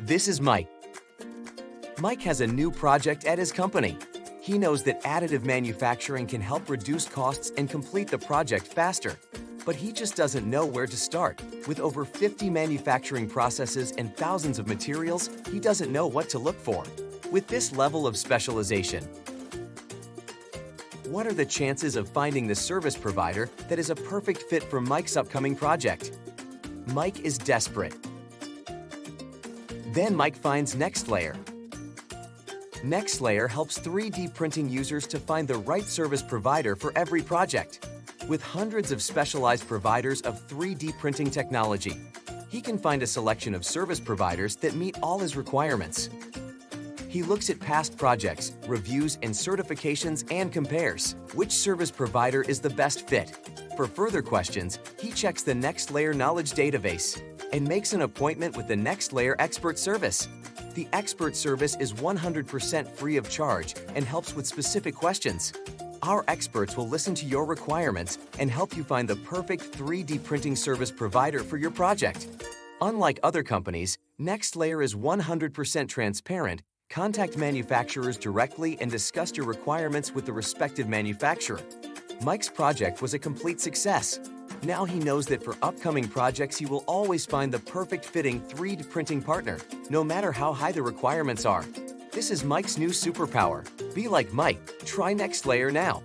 This is Mike. Mike has a new project at his company. He knows that additive manufacturing can help reduce costs and complete the project faster. But he just doesn't know where to start. With over 50 manufacturing processes and thousands of materials, he doesn't know what to look for. With this level of specialization, what are the chances of finding the service provider that is a perfect fit for Mike's upcoming project? Mike is desperate. Then Mike finds NextLayer. NextLayer helps 3D printing users to find the right service provider for every project. With hundreds of specialized providers of 3D printing technology, he can find a selection of service providers that meet all his requirements. He looks at past projects, reviews, and certifications and compares which service provider is the best fit. For further questions, he checks the NextLayer knowledge database and makes an appointment with the NextLayer expert service. The expert service is 100% free of charge and helps with specific questions. Our experts will listen to your requirements and help you find the perfect 3D printing service provider for your project. Unlike other companies, NextLayer is 100% transparent. Contact manufacturers directly and discuss your requirements with the respective manufacturer. Mike's project was a complete success. Now he knows that for upcoming projects he will always find the perfect fitting 3D printing partner, no matter how high the requirements are. This is Mike's new superpower. Be like Mike. Try NextLayer now.